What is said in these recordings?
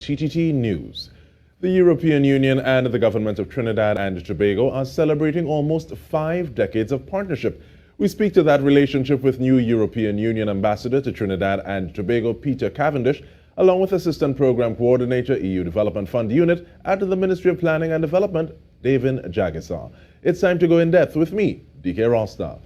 TTT News. The European Union and the government of Trinidad and Tobago are celebrating almost 5 decades of partnership. We speak to that relationship with new European Union Ambassador to Trinidad and Tobago, Peter Cavendish, along with Assistant Program Coordinator, EU Development Fund Unit at the Ministry of Planning and Development, Davin Jagessar. It's time to go in depth with me, Dike Rostant.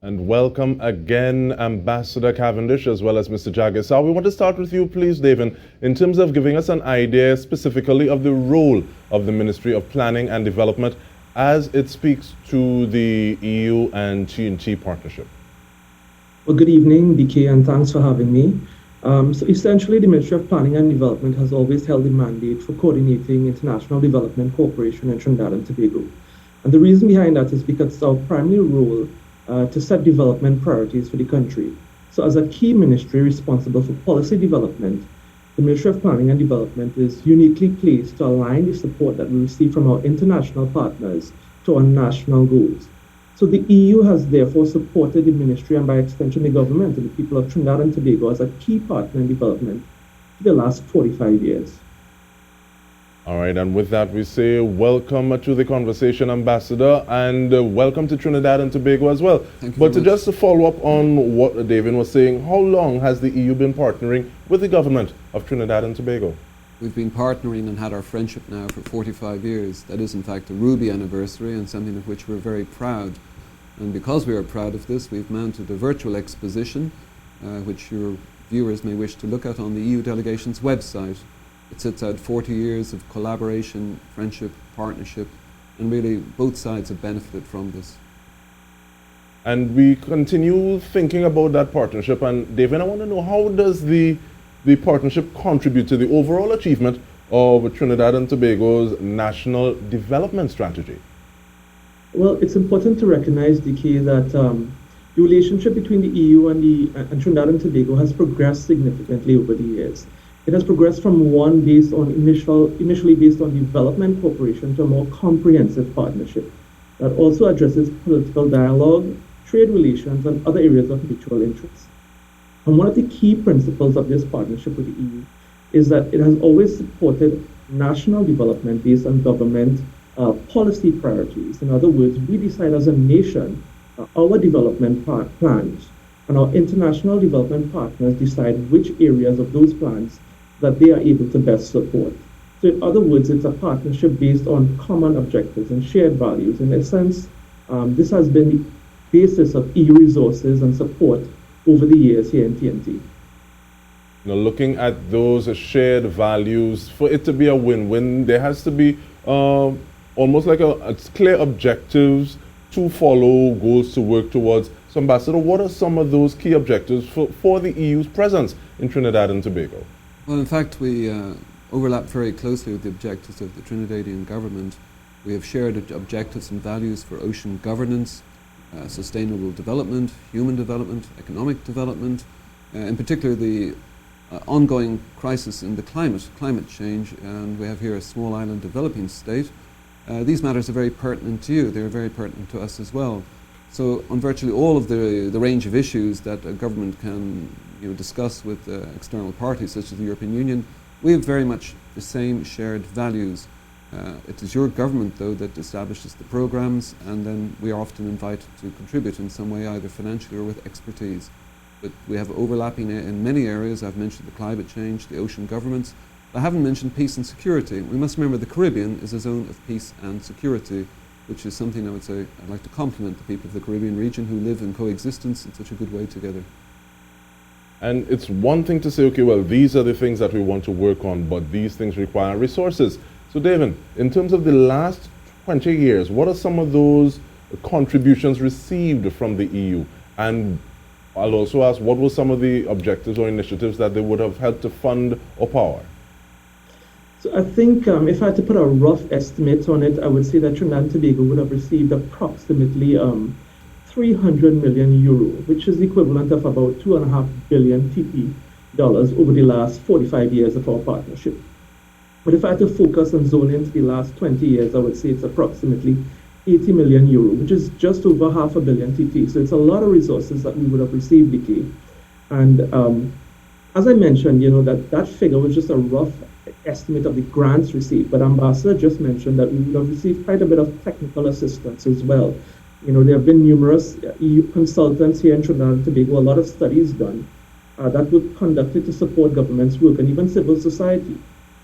And welcome again, Ambassador Cavendish, as well as Mr. Jagessar. We want to start with you, please, Davin, in terms of giving us an idea specifically of the role of the Ministry of Planning and Development as it speaks to the EU and T&T partnership. Well, good evening, DK, and thanks for having me. So essentially, the Ministry of Planning and Development has always held the mandate for coordinating international development cooperation in Trinidad and Tobago. And the reason behind that is because it's our primary role to set development priorities for the country. So as a key ministry responsible for policy development, the Ministry of Planning and Development is uniquely placed to align the support that we receive from our international partners to our national goals. So the EU has therefore supported the ministry and by extension the government and the people of Trinidad and Tobago as a key partner in development for the last 45 years. All right, and with that we say welcome to the conversation, Ambassador, and welcome to Trinidad and Tobago as well. Thank you but very just to follow up on what Davin was saying, how long has the EU been partnering with the government of Trinidad and Tobago? We've been partnering and had our friendship now for 45 years. That is in fact a Ruby anniversary and something of which we're very proud. And because we are proud of this, we've mounted a virtual exposition, which your viewers may wish to look at on the EU delegation's website. It sets out 40 years of collaboration, friendship, partnership, and really both sides have benefited from this. And we continue thinking about that partnership. And Davin, I want to know, how does the partnership contribute to the overall achievement of Trinidad and Tobago's national development strategy? Well, it's important to recognize, DK, that the relationship between the EU and Trinidad and Tobago has progressed significantly over the years. It has progressed from one based on initially based on development cooperation to a more comprehensive partnership that also addresses political dialogue, trade relations, and other areas of mutual interest. And one of the key principles of this partnership with the EU is that it has always supported national development based on government policy priorities. In other words, we decide as a nation our development plans, and our international development partners decide which areas of those plans that they are able to best support. So in other words, it's a partnership based on common objectives and shared values. In a sense, this has been the basis of EU resources and support over the years here in TNT. Now, looking at those shared values, for it to be a win-win, there has to be almost like a clear objectives to follow, goals to work towards. So, Ambassador, what are some of those key objectives for the EU's presence in Trinidad and Tobago? Well, in fact, we overlap very closely with the objectives of the Trinidadian government. We have shared objectives and values for ocean governance, sustainable development, human development, economic development, in particular the ongoing crisis in the climate change, and we have here a small island developing state. These matters are very pertinent to you. They're very pertinent to us as well. So on virtually all of the range of issues that a government can discuss with external parties such as the European Union, we have very much the same shared values. It is your government, though, that establishes the programs, and then we are often invited to contribute in some way, either financially or with expertise. But we have overlapping in many areas. I've mentioned the climate change, the ocean governments. I haven't mentioned peace and security. We must remember the Caribbean is a zone of peace and security, which is something I would say I'd like to compliment the people of the Caribbean region who live in coexistence in such a good way together. And it's one thing to say, okay, well, these are the things that we want to work on, but these things require resources. So, Davin, in terms of the last 20 years, what are some of those contributions received from the EU? And I'll also ask, what were some of the objectives or initiatives that they would have helped to fund or power? So I think if I had to put a rough estimate on it, I would say that Trinidad and Tobago would have received approximately 300 million euro, which is the equivalent of about 2.5 billion TP dollars over the last 45 years of our partnership. But if I had to focus and zone into the last 20 years, I would say it's approximately 80 million euro, which is just over half a billion TT. So it's a lot of resources that we would have received, Dike. And as I mentioned, that figure was just a rough estimate of the grants received. But Ambassador just mentioned that we would have received quite a bit of technical assistance as well. There have been numerous EU consultants here in Trinidad and Tobago, a lot of studies done that were conducted to support government's work and even civil society.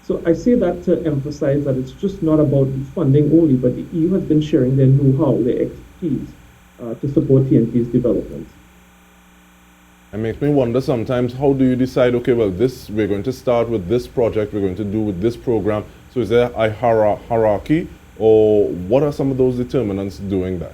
So I say that to emphasize that it's just not about the funding only, but the EU has been sharing their know-how, their expertise to support TNT's development. It makes me wonder sometimes, how do you decide, okay, well, we're going to start with this project, we're going to do with this program. So is there a hierarchy, or what are some of those determinants doing that?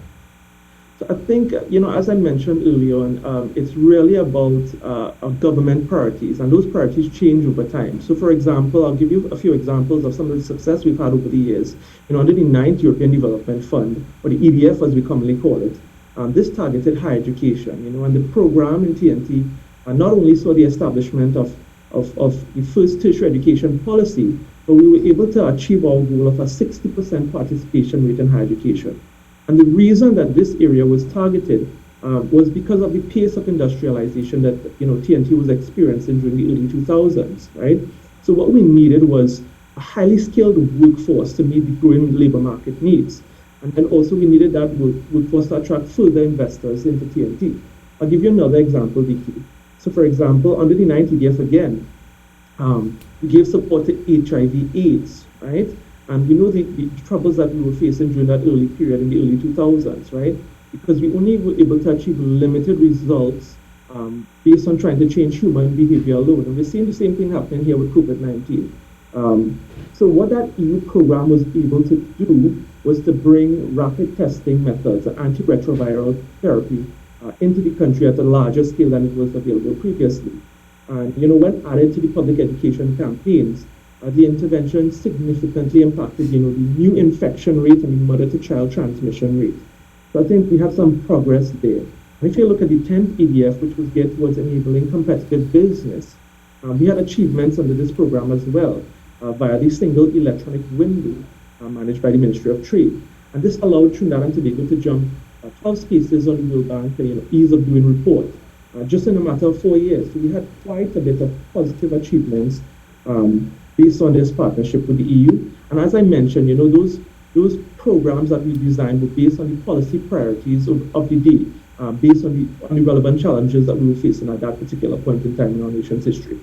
So I think, as I mentioned earlier on, it's really about government priorities, and those priorities change over time. So for example, I'll give you a few examples of some of the success we've had over the years. Under the 9th European Development Fund, or the EDF as we commonly call it, this targeted higher education, and the program in TNT not only saw the establishment of the first tertiary education policy, but we were able to achieve our goal of a 60% participation rate in higher education. And the reason that this area was targeted was because of the pace of industrialization that TNT was experiencing during the early 2000s, right? So what we needed was a highly skilled workforce to meet the growing labor market needs. And then also we needed that workforce to attract further investors into TNT. I'll give you another example, Dike. So for example, under the 9th EDF again, we gave support to HIV/AIDS, right? And the troubles that we were facing during that early period in the early 2000s, right? Because we only were able to achieve limited results based on trying to change human behavior alone. And we're seeing the same thing happening here with COVID-19. So what that EU program was able to do was to bring rapid testing methods, antiretroviral therapy, into the country at a larger scale than it was available previously. And when added to the public education campaigns, the intervention significantly impacted the new infection rate and the mother-to-child transmission rate. So I think we have some progress there. And if you look at the 10th EDF, which was geared towards enabling competitive business, we had achievements under this program as well via the single electronic window managed by the Ministry of Trade. And this allowed Trinidad and Tobago to jump 12 spaces on the World Bank ease of doing report just in a matter of 4 years. So we had quite a bit of positive achievements based on this partnership with the EU. And as I mentioned, those programs that we designed were based on the policy priorities of the day, based on the relevant challenges that we were facing at that particular point in time in our nation's history.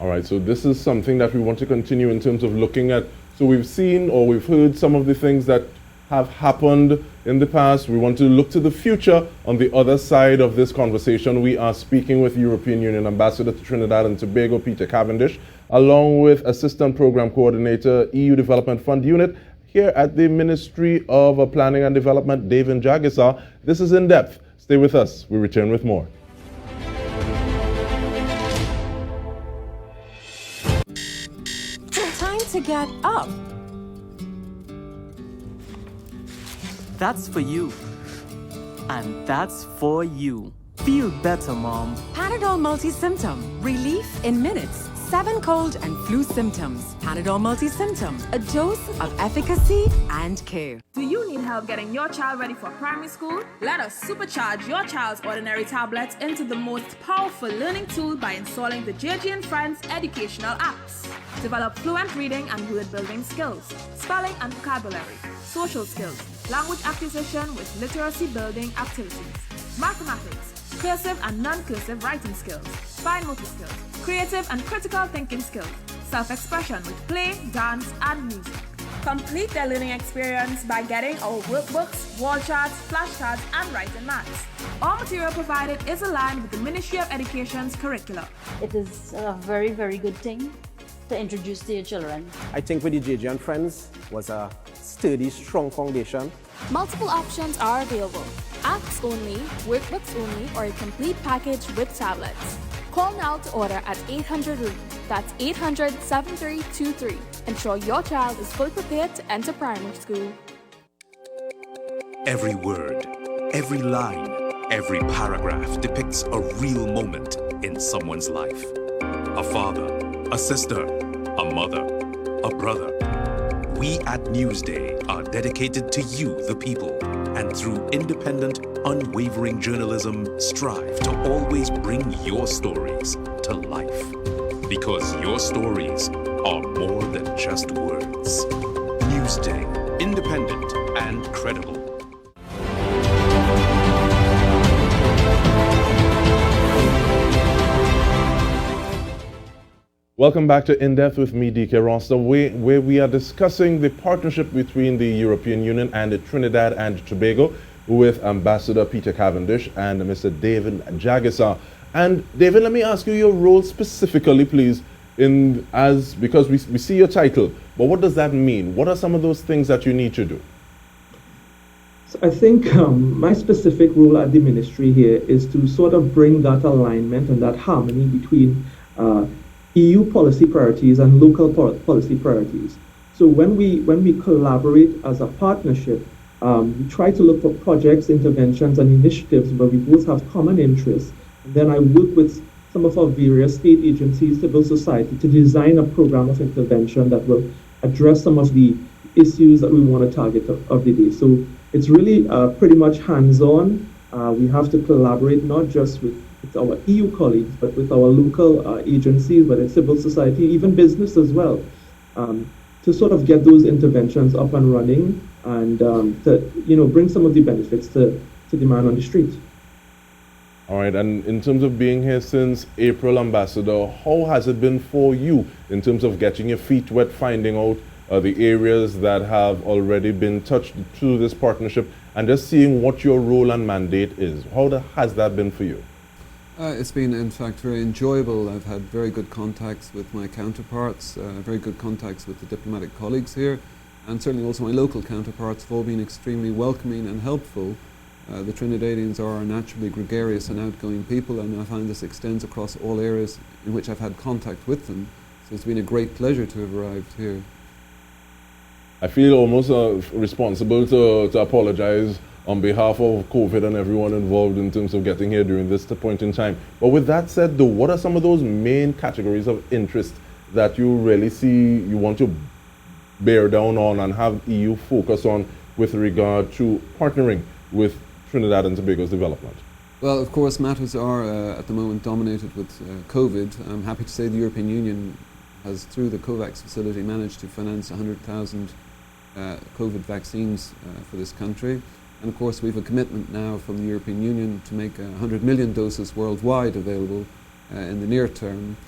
All right, so this is something that we want to continue in terms of looking at. So we've seen or we've heard some of the things that have happened in the past. We want to look to the future. On the other side of this conversation, we are speaking with European Union Ambassador to Trinidad and Tobago, Peter Cavendish, along with Assistant Program Coordinator, EU Development Fund Unit, here at the Ministry of Planning and Development, Davin Jagessar. This is In Depth. Stay with us. We return with more. Time to get up. That's for you. And that's for you. Feel better, Mom. Panadol Multi-Symptom. Relief in minutes. 7 cold and flu symptoms. Panadol Multi-Symptom. A dose of efficacy and care. Do you need help getting your child ready for primary school? Let us supercharge your child's ordinary tablets into the most powerful learning tool by installing the JG and Friends educational apps. Develop fluent reading and word-building skills, spelling and vocabulary, social skills, language acquisition with literacy-building activities, mathematics, cursive and non-cursive writing skills, fine motor skills, creative and critical thinking skills, self-expression with play, dance, and music. Complete their learning experience by getting our workbooks, wall charts, flashcards, and writing mats. All material provided is aligned with the Ministry of Education's curricula. It is a very, very good thing to introduce to your children. I think with the JG and Friends was a sturdy, strong foundation. Multiple options are available. Apps only, workbooks only, or a complete package with tablets. Call now to order at 800-ROOM. That's 800-7323. Ensure your child is fully prepared to enter primary school. Every word, every line, every paragraph depicts a real moment in someone's life. A father, a sister, a a mother, a brother. We at Newsday are dedicated to you, the people, and through independent, unwavering journalism, strive to always bring your stories to life. Because your stories are more than just words. Newsday, independent and credible. Welcome back to In Depth with me, Dike Rostant, where we are discussing the partnership between the European Union and Trinidad and Tobago with Ambassador Peter Cavendish and Mr. Davin Jagessar. And Davin, let me ask you your role specifically, please, because we see your title, but what does that mean? What are some of those things that you need to do? So I think my specific role at the ministry here is to sort of bring that alignment and that harmony between EU policy priorities and local policy priorities. So when we collaborate as a partnership, we try to look for projects, interventions, and initiatives where we both have common interests. And then I work with some of our various state agencies, civil society, to design a program of intervention that will address some of the issues that we want to target of the day. So it's really pretty much hands-on. We have to collaborate not just with our EU colleagues, but with our local agencies, whether it's civil society, even business as well, to sort of get those interventions up and running and to bring some of the benefits to the man on the street. All right, and in terms of being here since April, Ambassador, how has it been for you in terms of getting your feet wet, finding out the areas that have already been touched through this partnership, and just seeing what your role and mandate is? How has that been for you? It's been, in fact, very enjoyable. I've had very good contacts with my counterparts, very good contacts with the diplomatic colleagues here, and certainly also my local counterparts have all been extremely welcoming and helpful. The Trinidadians are naturally gregarious and outgoing people, and I find this extends across all areas in which I've had contact with them. So it's been a great pleasure to have arrived here. I feel almost responsible to apologize on behalf of COVID and everyone involved in terms of getting here during this point in time. But with that said, though, what are some of those main categories of interest that you really see you want to bear down on and have EU focus on with regard to partnering with Trinidad and Tobago's development? Well, of course, matters are at the moment dominated with COVID. I'm happy to say the European Union has, through the COVAX facility, managed to finance 100,000 COVID vaccines for this country. And of course, we have a commitment now from the European Union to make 100 million doses worldwide available in the near term.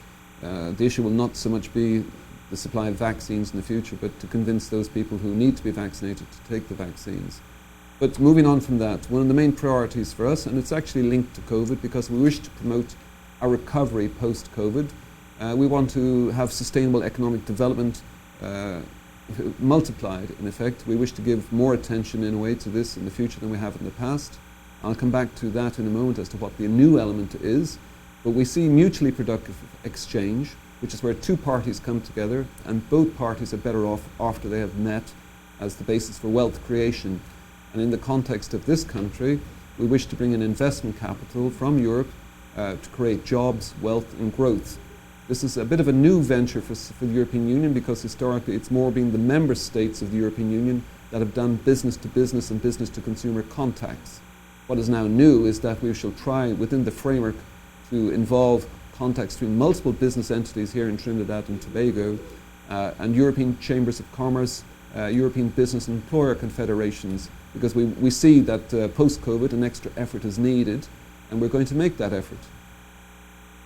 The issue will not so much be the supply of vaccines in the future, but to convince those people who need to be vaccinated to take the vaccines. But moving on from that, one of the main priorities for us, and it's actually linked to COVID because we wish to promote a recovery post-COVID. We want to have sustainable economic development multiplied, in effect. We wish to give more attention in a way to this in the future than we have in the past. I'll come back to that in a moment as to what the new element is, but we see mutually productive exchange, which is where two parties come together and both parties are better off after they have met, as the basis for wealth creation. And in the context of this country, we wish to bring in investment capital from Europe to create jobs, wealth and growth. This is a bit of a new venture for the European Union because historically it's more been the member states of the European Union that have done business to business and business to consumer contacts. What is now new is that we shall try within the framework to involve contacts between multiple business entities here in Trinidad and Tobago and European Chambers of Commerce, European Business and Employer Confederations, because we see that post-COVID an extra effort is needed and we're going to make that effort.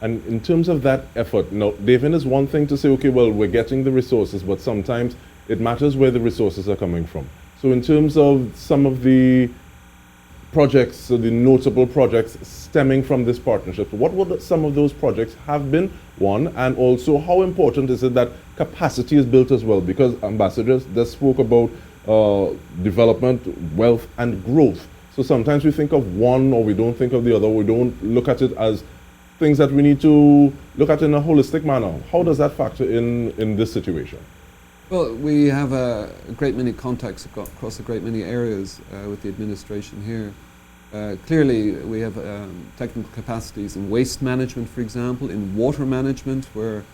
And in terms of that effort, now, Davin, is one thing to say, okay, well, we're getting the resources, but sometimes it matters where the resources are coming from. So in terms of some of the projects, so the notable projects stemming from this partnership, what would some of those projects have been, one, and also how important is it that capacity is built as well? Because ambassadors just spoke about development, wealth, and growth. So sometimes we think of one or we don't think of the other. We don't look at it as things that we need to look at in a holistic manner. How does that factor in this situation? Well, we have a great many contacts across a great many areas with the administration here. Clearly, we have technical capacities in waste management, for example, in water management, where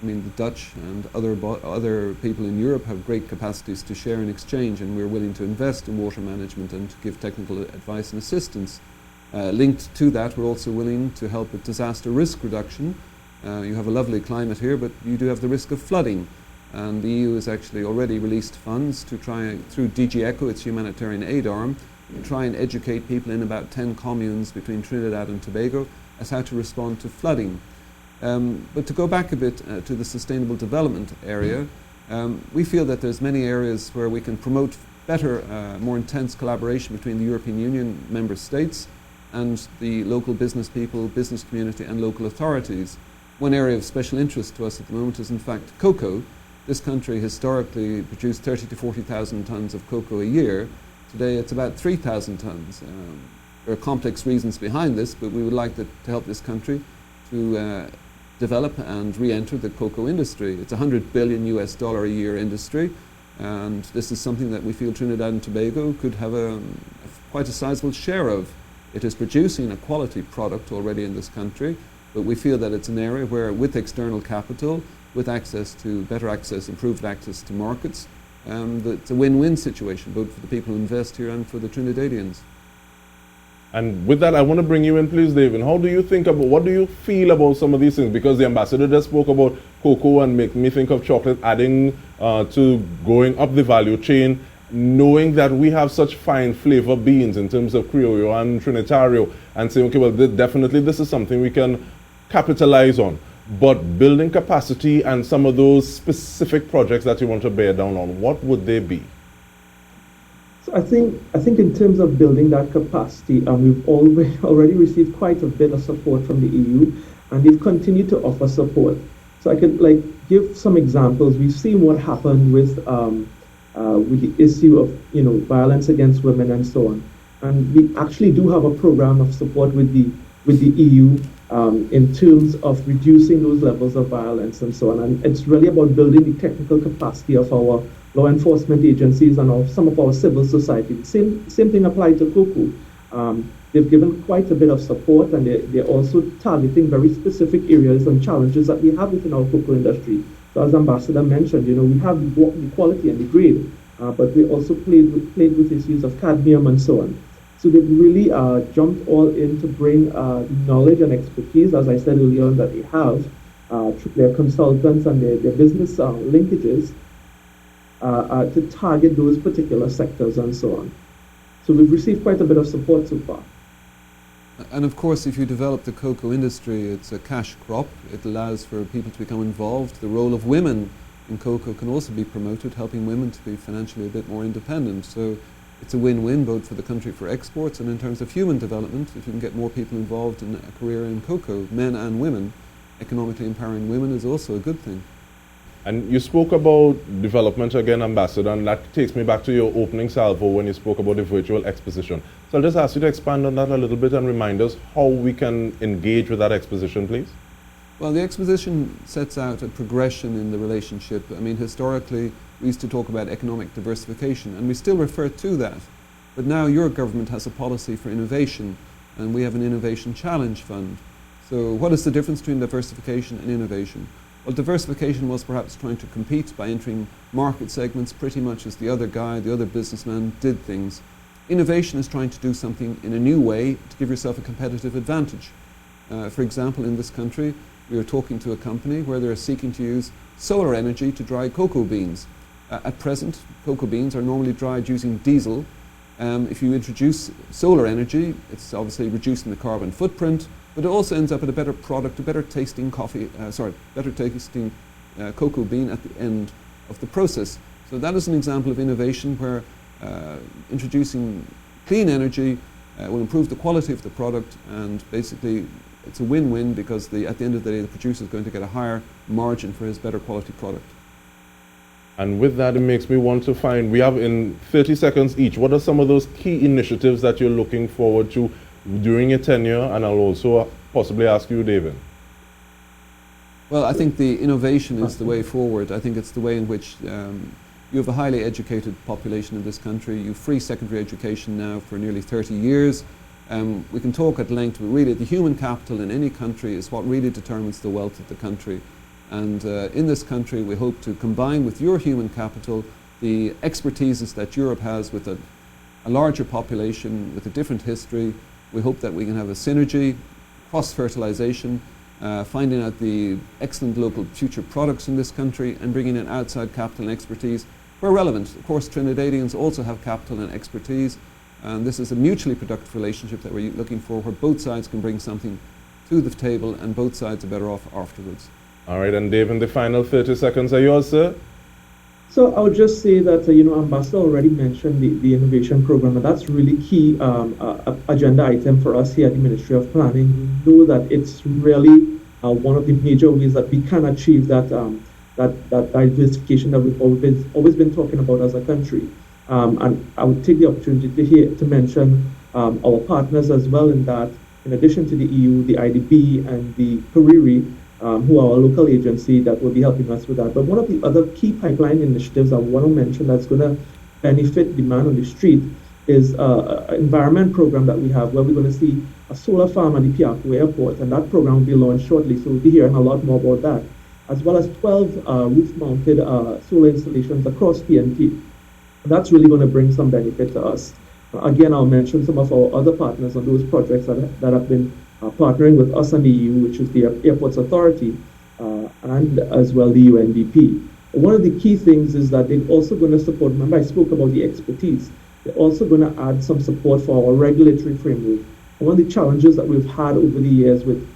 I mean, the Dutch and other people in Europe have great capacities to share and exchange, and we're willing to invest in water management and to give technical advice and assistance. Linked to that, we're also willing to help with disaster risk reduction. You have a lovely climate here, but you do have the risk of flooding. And the EU has actually already released funds to try, through DG ECHO, its humanitarian aid arm, to try and educate people in about 10 communes between Trinidad and Tobago as how to respond to flooding. But to go back a bit to the sustainable development area, we feel that there's many areas where we can promote better, more intense collaboration between the European Union member states and the local business people, business community and local authorities. One area of special interest to us at the moment is in fact cocoa. This country historically produced 30 to 40,000 tonnes of cocoa a year. Today it's about 3,000 tonnes. There are complex reasons behind this, but we would like to help this country to develop and re-enter the cocoa industry. It's a $100 billion a year industry, and this is something that we feel Trinidad and Tobago could have quite a sizable share of. It is producing a quality product already in this country, but we feel that it's an area where, with external capital, with access to better access, improved access to markets, it's a win-win situation, both for the people who invest here and for the Trinidadians. And with that, I want to bring you in, please, Davin. How do you think about, what do you feel about some of these things? Because the ambassador just spoke about cocoa and make me think of chocolate, adding to going up the value chain, knowing that we have such fine flavor beans in terms of Criollo and Trinitario, and saying, okay, well, definitely this is something we can capitalize on. But building capacity and some of those specific projects that you want to bear down on, what would they be? So I think in terms of building that capacity, we've already received quite a bit of support from the EU, and they've continued to offer support. So I could give some examples. We've seen what happened with the issue of violence against women and so on, and we actually do have a program of support with the EU in terms of reducing those levels of violence and so on. And it's really about building the technical capacity of our law enforcement agencies and some of our civil society. The same thing applied to cocoa. They've given quite a bit of support, and they're also targeting very specific areas and challenges that we have within our cocoa industry. So as Ambassador mentioned, we have the quality and the grade, but we also played with issues of cadmium and so on. So they've really jumped all in to bring knowledge and expertise, as I said earlier on, that they have through their consultants and their business linkages to target those particular sectors and so on. So we've received quite a bit of support so far. And of course, if you develop the cocoa industry, it's a cash crop. It allows for people to become involved. The role of women in cocoa can also be promoted, helping women to be financially a bit more independent. So it's a win-win both for the country for exports and in terms of human development. If you can get more people involved in a career in cocoa, men and women, economically empowering women is also a good thing. And you spoke about development again, Ambassador, and that takes me back to your opening salvo when you spoke about the virtual exposition. So I'll just ask you to expand on that a little bit and remind us how we can engage with that exposition, please. Well, the exposition sets out a progression in the relationship. I mean, historically, we used to talk about economic diversification, and we still refer to that. But now your government has a policy for innovation, and we have an Innovation Challenge Fund. So what is the difference between diversification and innovation? Well, diversification was perhaps trying to compete by entering market segments pretty much as the other guy, the other businessman did things. Innovation is trying to do something in a new way to give yourself a competitive advantage. For example, in this country, we are talking to a company where they're seeking to use solar energy to dry cocoa beans. At present, cocoa beans are normally dried using diesel. If you introduce solar energy, it's obviously reducing the carbon footprint, but it also ends up at a better product, a better tasting cocoa bean at the end of the process. So that is an example of innovation where introducing clean energy will improve the quality of the product, and basically it's a win-win because at the end of the day the producer is going to get a higher margin for his better quality product. And with that, it makes me want to find, we have in 30 seconds each, what are some of those key initiatives that you're looking forward to during your tenure? And I'll also possibly ask you, Davin. Well, I think the innovation is the way forward. I think it's the way in which you have a highly educated population in this country. You have free secondary education now for nearly 30 years. We can talk at length, but really the human capital in any country is what really determines the wealth of the country. And in this country, we hope to combine with your human capital the expertises that Europe has with a larger population, with a different history. We hope that we can have a synergy, cross-fertilization, finding out the excellent local future products in this country and bringing in outside capital and expertise where relevant. Of course, Trinidadians also have capital and expertise, and this is a mutually productive relationship that we're looking for, where both sides can bring something to the table and both sides are better off afterwards. All right, and Davin, the final 30 seconds are yours, sir. So I would just say that, Ambassador already mentioned the innovation program, and that's really key agenda item for us here at the Ministry of Planning. We know that it's really one of the major ways that we can achieve that diversification that we've always been talking about as a country. And I would take the opportunity to mention our partners as well in that, in addition to the EU, the IDB and the PRIRI, who are our local agency that will be helping us with that. But one of the other key pipeline initiatives I want to mention that's going to benefit the man on the street is an environment program that we have, where we're going to see a solar farm at the Piaco Airport, and that program will be launched shortly, so we'll be hearing a lot more about that, as well as 12 roof-mounted solar installations across PNP. And that's really going to bring some benefit to us. Again, I'll mention some of our other partners on those projects that have been partnering with us and the EU, which is the Airports Authority, and as well the UNDP. One of the key things is that they're also going to support, remember I spoke about the expertise, they're also going to add some support for our regulatory framework. And one of the challenges that we've had over the years with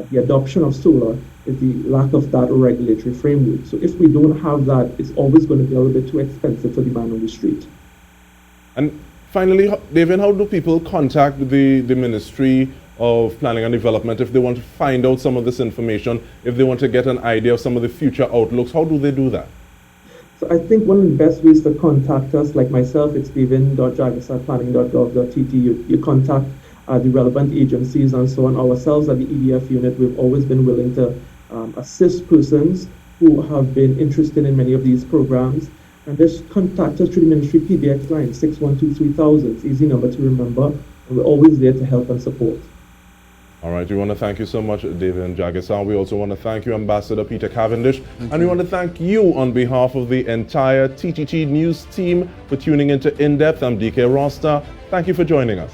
the adoption of solar is the lack of that regulatory framework. So if we don't have that, it's always going to be a little bit too expensive for the man on the street. And finally, Davin, how do people contact the Ministry of Planning and Development if they want to find out some of this information, if they want to get an idea of some of the future outlooks? How do they do that? So I think one of the best ways to contact us, like myself, it's davin.jagessarplanning.gov.tt. You contact the relevant agencies and so on. Ourselves at the EDF unit, we've always been willing to assist persons who have been interested in many of these programs. And just contact us through the Ministry PBX line, 612-3000. It's easy number to remember, and we're always there to help and support. All right, we want to thank you so much, Davin Jagessar. We also want to thank you, Ambassador Peter Cavendish. And we want to thank you on behalf of the entire TTT News team for tuning into In Depth. I'm Dike Rostant. Thank you for joining us.